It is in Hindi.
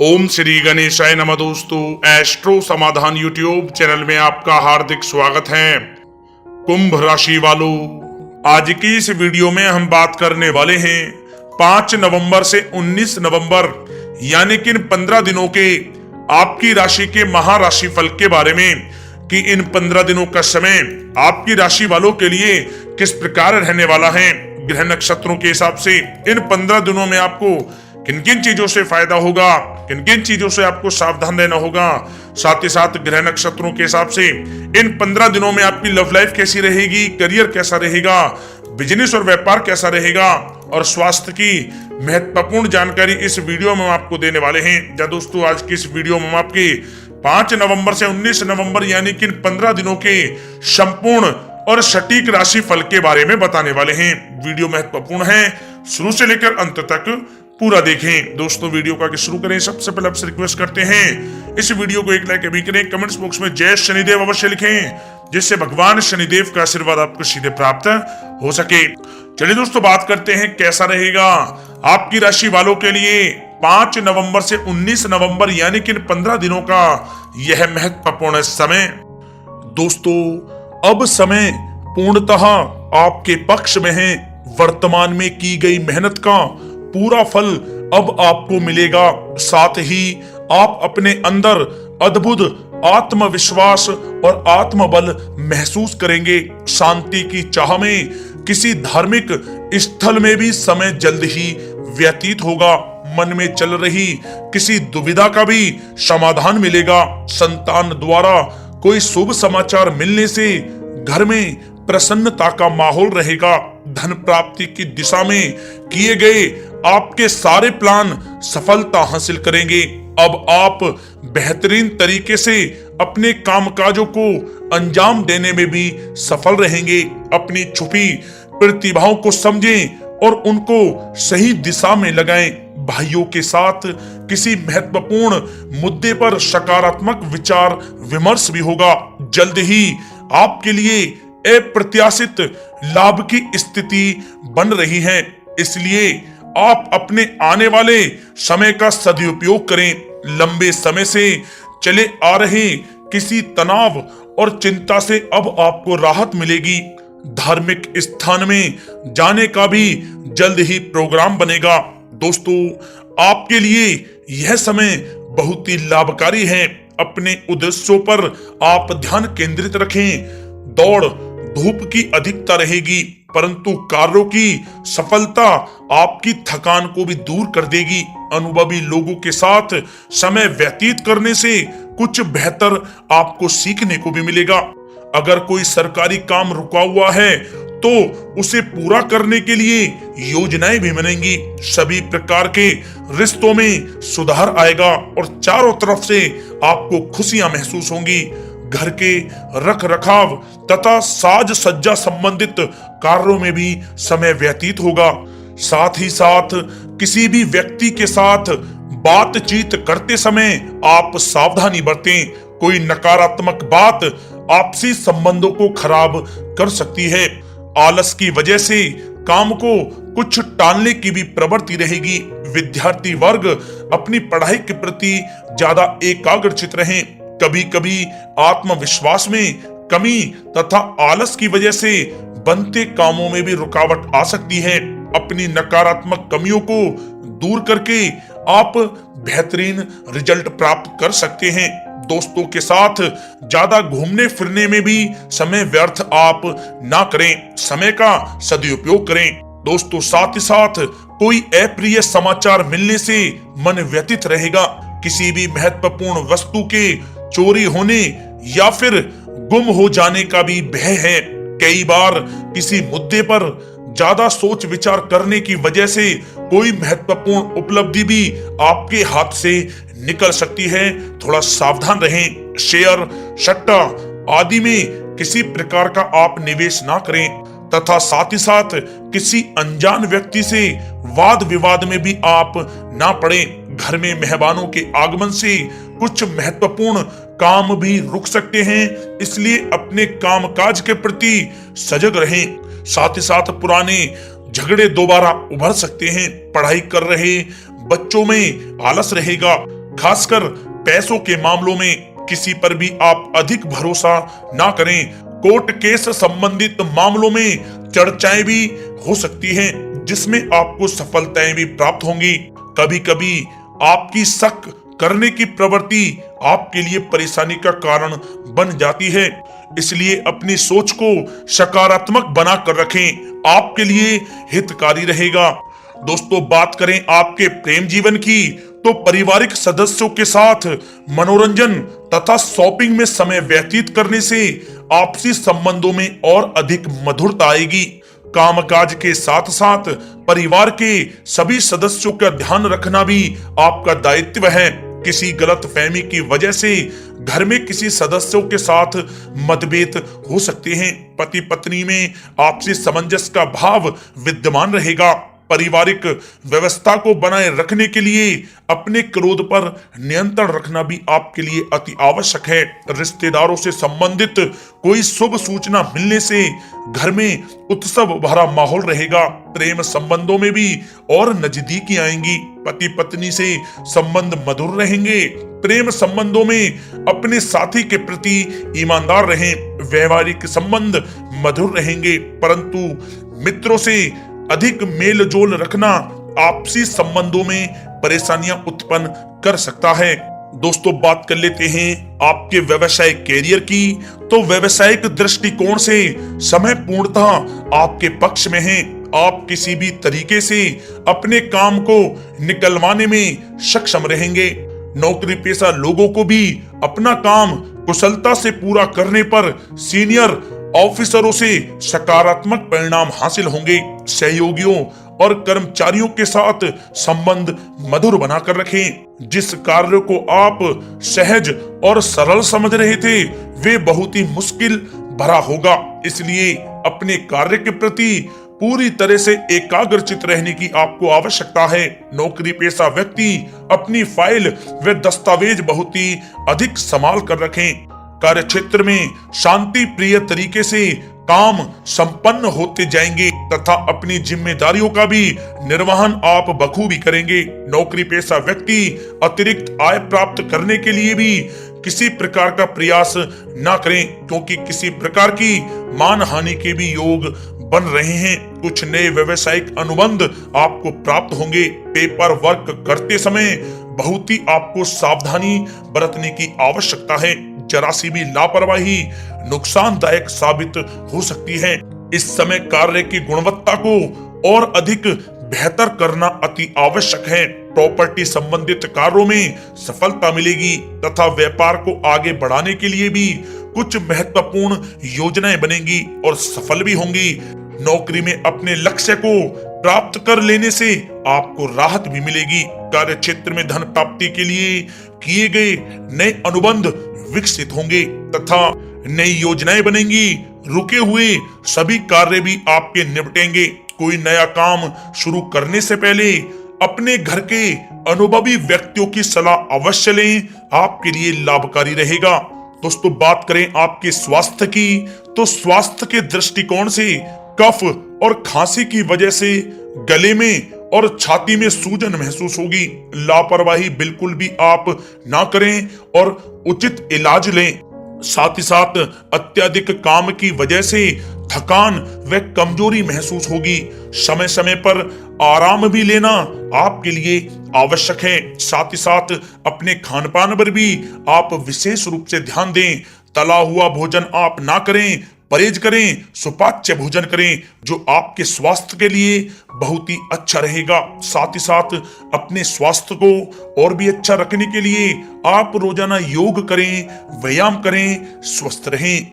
ओम श्री गणेशाय नमः। दोस्तों, एस्ट्रो समाधान यूट्यूब चैनल में आपका हार्दिक स्वागत है। कुंभ राशि वालों, आज की इस वीडियो में हम बात करने वाले हैं 5 नवंबर से 19 नवंबर यानी कि इन 15 दिनों के आपकी राशि के महाराशि फल के बारे में कि इन 15 दिनों का समय आपकी राशि वालों के लिए किस प्रकार रहने वाला है। ग्रह नक्षत्रों के हिसाब से इन 15 दिनों में आपको किन किन चीजों से फायदा होगा, किन किन चीजों से आपको सावधान रहना होगा, साथ ही साथ ग्रह नक्षत्रों के हिसाब से इन 15 दिनों में आपकी लव लाइफ कैसी रहेगी, करियर कैसा रहेगा, बिजनेस और व्यापार कैसा रहेगा और स्वास्थ्य की महत्वपूर्ण जानकारी इस वीडियो में हम आपको देने वाले हैं। जा दोस्तों, आज की इस वीडियो में हम आपके 5 नवंबर से 19 नवंबर यानी कि इन 15 दिनों के संपूर्ण और सटीक राशि फल के बारे में बताने वाले हैं। वीडियो महत्वपूर्ण है, शुरू से लेकर अंत तक पूरा देखें। दोस्तों, वीडियो को आगे शुरू करें सबसे पहले आपसे रिक्वेस्ट करते हैं इस वीडियो को एक लाइक अभी करें, कमेंट्स बॉक्स में जय शनिदेव अवश्य लिखें, जिससे भगवान शनिदेव का आशीर्वाद आपको सीधे प्राप्त हो सके। चलिए दोस्तों, बात करते हैं कैसा रहेगा आपकी राशि वालों के लिए 5 नवंबर से 19 नवंबर यानी कि 15 दिनों का यह महत्वपूर्ण समय। दोस्तों, अब समय पूर्णतः आपके पक्ष में है। वर्तमान में की गई मेहनत का पूरा फल अब आपको मिलेगा। साथ ही आप अपने अंदर अद्भुत आत्मविश्वास और आत्मबल महसूस करेंगे। शांति की चाह में किसी धार्मिक स्थल में भी समय जल्द ही व्यतीत होगा। मन में चल रही किसी दुविधा का भी समाधान मिलेगा। संतान द्वारा कोई शुभ समाचार मिलने से घर में प्रसन्नता का माहौल रहेगा। धन प्राप्ति की दिशा में किए गए आपके सारे प्लान सफलता हासिल करेंगे। अब आप बेहतरीन तरीके से अपने कामकाजों को अंजाम देने में भी सफल रहेंगे। अपनी छुपी प्रतिभाओं को समझें और उनको सही दिशा में लगाएं। भाइयों के साथ किसी महत्वपूर्ण मुद्दे पर सकारात्मक विचार विमर्श भी होगा। जल्द ही आपके लिए अप्रत्याशित लाभ की स्थिति बन रही है, इसलिए आप अपने आने वाले समय का सदुपयोग करें। लंबे समय से चले आ रहे किसी तनाव और चिंता से अब आपको राहत मिलेगी। धार्मिक स्थान में जाने का भी जल्द ही प्रोग्राम बनेगा। दोस्तों, आपके लिए यह समय बहुत ही लाभकारी है। अपने उद्देश्यों पर आप ध्यान केंद्रित रखें। दौड़ धूप की अधिकता रहेगी, परंतु कार्यों की सफलता आपकी थकान को भी दूर कर देगी। अनुभवी लोगों के साथ समय व्यतीत करने से कुछ बेहतर आपको सीखने को भी मिलेगा। अगर कोई सरकारी काम रुका हुआ है तो उसे पूरा करने के लिए योजनाएं भी बनेंगी। सभी प्रकार के रिश्तों में सुधार आएगा और चारों तरफ से आपको खुशियां महसूस होंगी। घर के रख रखाव तथा साज सज्जा संबंधित कार्यों में भी समय व्यतीत होगा। साथ ही साथ किसी भी व्यक्ति के साथ बातचीत करते समय आप सावधानी बरतें। कोई नकारात्मक बात आपसी संबंधों को खराब कर सकती है। आलस की वजह से काम को कुछ टालने की भी प्रवृत्ति रहेगी। विद्यार्थी वर्ग अपनी पढ़ाई के प्रति ज्यादा एकाग्रचित रहें। कभी कभी आत्मविश्वास में कमी तथा आलस की वजह से बनते कामों में भी रुकावट आ सकती है। अपनी नकारात्मक कमियों को दूर करके आप बेहतरीन रिजल्ट प्राप्त कर सकते हैं। दोस्तों के साथ ज्यादा घूमने फिरने में भी समय व्यर्थ आप ना करें, समय का सदुपयोग करें। दोस्तों, साथ ही साथ कोई अप्रिय समाचार मिलने से मन व्यतीत रहेगा। किसी भी महत्वपूर्ण वस्तु के चोरी होने या फिर गुम हो जाने का भी भय है। कई बार किसी मुद्दे पर ज्यादा सोच विचार करने की वजह से कोई महत्वपूर्ण उपलब्धि भी आपके हाथ से निकल सकती है। थोड़ा सावधान रहें। शेयर, सट्टा आदि में किसी प्रकार का आप निवेश ना करें तथा साथ ही साथ किसी अनजान व्यक्ति से वाद विवाद में भी आप ना पड़ें। घर में मेहमानों के आगमन से कुछ महत्वपूर्ण काम भी रुक सकते हैं, इसलिए अपने कामकाज के प्रति सजग रहें। साथ ही साथ पुराने झगड़े दोबारा उभर सकते हैं। पढ़ाई कर रहे बच्चों में आलस रहेगा। खासकर पैसों के मामलों में किसी पर भी आप अधिक भरोसा ना करें। कोर्ट केस संबंधित मामलों में चर्चाएं भी हो सकती हैं, जिसमें आपको सफलताएं भी प्राप्त होंगी। कभी कभी आपकी शक करने की प्रवृत्ति आपके लिए परेशानी का कारण बन जाती है, इसलिए अपनी सोच को सकारात्मक बनाकर रखें, आपके लिए हितकारी रहेगा। दोस्तों, बात करें आपके प्रेम जीवन की, तो पारिवारिक सदस्यों के साथ मनोरंजन तथा शॉपिंग में समय व्यतीत करने से आपसी संबंधों में और अधिक मधुरता आएगी। कामकाज के साथ साथ परिवार के सभी सदस्यों का ध्यान रखना भी आपका दायित्व है। किसी गलतफहमी की वजह से घर में किसी सदस्यों के साथ मतभेद हो सकते हैं। पति पत्नी में आपसी सामंजस्य का भाव विद्यमान रहेगा। पारिवारिक व्यवस्था को बनाए रखने के लिए अपने क्रोध पर नियंत्रण रखना भी आपके लिए अति आवश्यक है। रिश्तेदारों से संबंधित कोई शुभ सूचना मिलने से घर में उत्सव भरा माहौल रहेगा। प्रेम संबंधों में भी और नजदीकी आएंगी। पति पत्नी से संबंध मधुर रहेंगे। प्रेम संबंधों में अपने साथी के प्रति ईमानदार रहें। वैवाहिक संबंध मधुर रहेंगे, परंतु मित्रों से अधिक मेल जोल रखना आपसी संबंधों में परेशानियां उत्पन्न कर सकता है। दोस्तों, बात कर लेते हैं आपके व्यवसायिक कैरियर की। तो व्यवसायिक दृष्टिकोण से समय पूर्णतः आपके पक्ष में है। आप किसी भी तरीके से अपने काम को निकलवाने में सक्षम रहेंगे। नौकरी पेशा लोगों को भी अपना काम कुशलता से पूरा करने पर सीनियर ऑफिसरों से सकारात्मक परिणाम हासिल होंगे। सहयोगियों और कर्मचारियों के साथ संबंध मधुर बनाकर रखें। जिस कार्य को आप सहज और सरल समझ रहे थे, वे बहुत ही मुश्किल भरा होगा। इसलिए अपने कार्य के प्रति पूरी तरह से एकाग्रचित रहने की आपको आवश्यकता है। नौकरी पेशा व्यक्ति अपनी फाइल व दस्तावेज बहुत ही अधिक संभाल कर रखें। कार्य क्षेत्र में शांति प्रिय तरीके से काम संपन्न होते जाएंगे तथा अपनी जिम्मेदारियों का भी निर्वहन आप बखूबी करेंगे। नौकरी पेशा व्यक्ति अतिरिक्त आय प्राप्त करने के लिए भी किसी प्रकार का प्रयास न करें, क्योंकि किसी प्रकार की मान हानि के भी योग बन रहे हैं। कुछ नए व्यवसायिक अनुबंध आपको प्राप्त होंगे। पेपर वर्क करते समय बहुत ही आपको सावधानी बरतने की आवश्यकता है। जरा सी भी लापरवाही नुकसानदायक साबित हो सकती है। इस समय कार्य की गुणवत्ता को और अधिक बेहतर करना अति आवश्यक है। प्रॉपर्टी संबंधित कार्यों में सफलता मिलेगी तथा व्यापार को आगे बढ़ाने के लिए भी कुछ महत्वपूर्ण योजनाएं बनेंगी और सफल भी होंगी। नौकरी में अपने लक्ष्य को प्राप्त कर लेने से आपको राहत भी मिलेगी। कार्य क्षेत्र में धन प्राप्ति के लिए किए गए नए अनुबंध विकसित होंगे तथा नई योजनाएं बनेंगी। रुके हुए सभी कार्य भी आपके निपटेंगे। कोई नया काम शुरू करने से पहले अपने घर के अनुभवी व्यक्तियों की सलाह अवश्य लें, आपके लिए लाभकारी रहेगा। दोस्तों, बात करें आपके स्वास्थ्य की, तो स्वास्थ्य के दृष्टिकोण से कफ और खांसी की वजह से गले में और छाती में सूजन महसूस होगी। लापरवाही बिल्कुल भी आप ना करें और उचित इलाज लें। साथ ही साथ अत्यधिक काम की वजह से थकान व कमजोरी महसूस होगी। समय समय पर आराम भी लेना आपके लिए आवश्यक है। साथ ही साथ अपने खान पान पर भी आप विशेष रूप से ध्यान दें। तला हुआ भोजन आप ना करें, परहेज करें, सुपाच्य भोजन करें, जो आपके स्वास्थ्य के लिए बहुत ही अच्छा रहेगा। साथ ही साथ अपने स्वास्थ्य को और भी अच्छा रखने के लिए आप रोजाना योग करें, व्यायाम करें, स्वस्थ रहें।